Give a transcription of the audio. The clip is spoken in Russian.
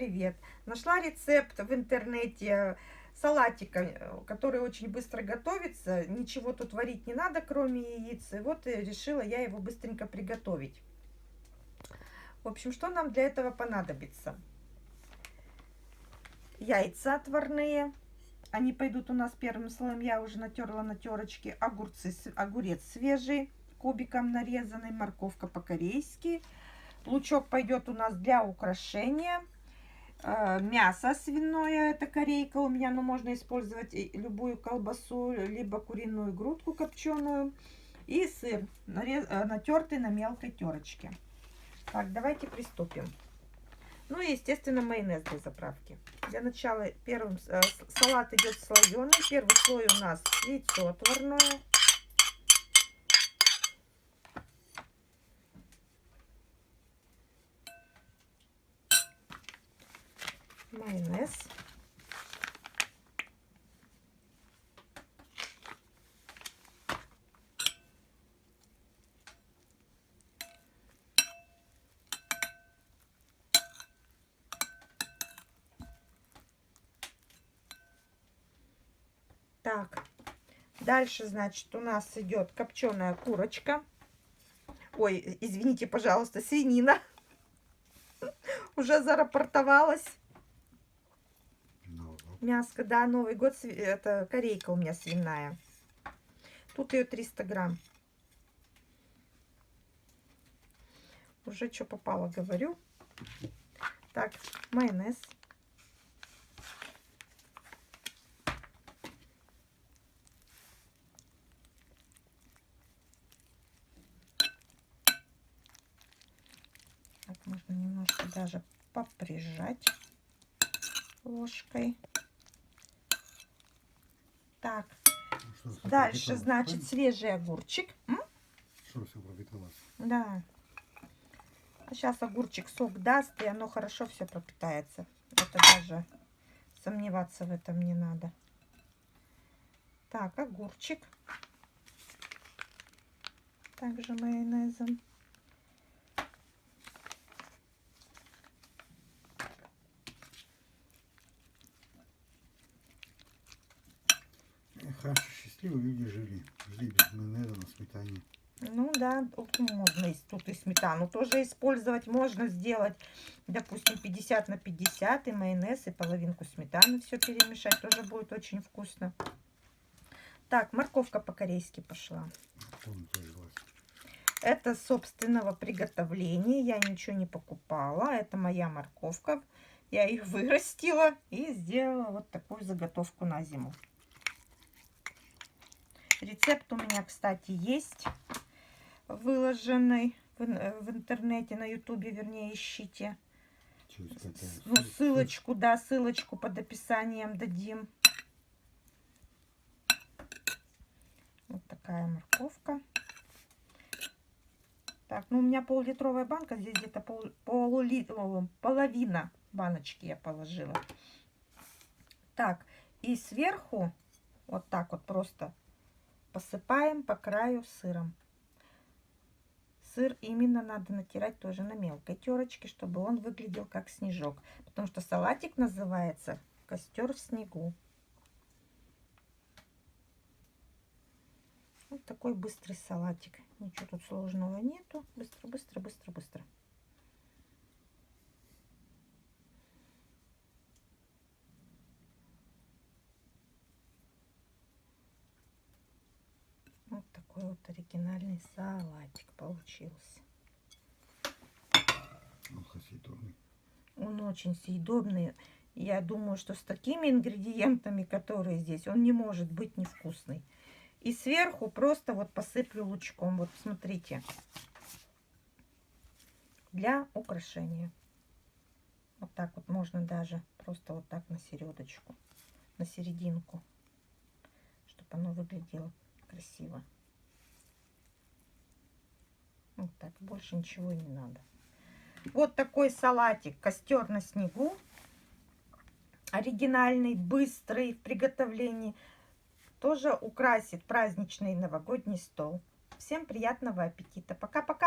привет! Нашла рецепт в интернете салатика, который очень быстро готовится. Ничего тут варить не надо, кроме яиц. И вот решила я его быстренько приготовить. В общем, что нам для этого понадобится? Яйца отварные. Они пойдут у нас первым слоем. Я уже натерла на терочке. Огурец свежий, кубиком нарезанный. Морковка по-корейски. Лучок пойдет у нас для украшения. Мясо свиное, это корейка у меня, но можно использовать любую колбасу, либо куриную грудку копченую. И сыр, натертый на мелкой терочке. Так, давайте приступим. Ну и, естественно, майонез для заправки. Для начала первым салат идет слоеный. Первый слой у нас яйцо отварное. Майонез. Так, дальше, значит, у нас идет копченая курочка. Ой, извините, пожалуйста, свинина. Уже зарапортовалась. Мяско, да, Новый год, это корейка у меня свиная. Тут ее 300 грамм. Уже что попало, говорю. Так, майонез. Так, можно немножко даже поприжать ложкой. Так, дальше, значит, свежий огурчик. Что все пропиталось? Да. Сейчас огурчик сок даст, и оно хорошо все пропитается. Это даже сомневаться в этом не надо. Так, огурчик. Также майонезом. Хорошо, счастливые люди жили без майонеза на сметане. Ну да, можно тут и сметану тоже использовать. Можно сделать, допустим, 50 на 50 и майонез, и половинку сметаны все перемешать. Тоже будет очень вкусно. Так, морковка по-корейски пошла. Это собственного приготовления. Я ничего не покупала. Это моя морковка. Я их вырастила и сделала вот такую заготовку на зиму. Рецепт у меня, кстати, есть. Выложенный в интернете, на ютубе, вернее, ищите. Ну, ссылочку, да, ссылочку под описанием дадим. Вот такая морковка. Так, ну у меня пол-литровая банка, здесь где-то половина баночки я положила. Так, и сверху вот так вот просто посыпаем по краю сыром. Сыр именно надо натирать тоже на мелкой терочке, чтобы он выглядел как снежок. Потому что салатик называется «Костер в снегу». Вот такой быстрый салатик. Ничего тут сложного нету. Быстро, быстро, быстро, быстро. Вот такой вот оригинальный салатик получился. Он очень съедобный. Я думаю, что с такими ингредиентами, которые здесь, он не может быть невкусный. И сверху просто вот посыплю лучком. Вот смотрите. Для украшения. Вот так вот можно даже просто вот так на середочку. На серединку. Чтобы оно выглядело красиво. Вот так. Больше ничего и не надо. Вот такой салатик «Костер на снегу». Оригинальный, быстрый в приготовлении. Тоже украсит праздничный новогодний стол. Всем приятного аппетита. Пока-пока.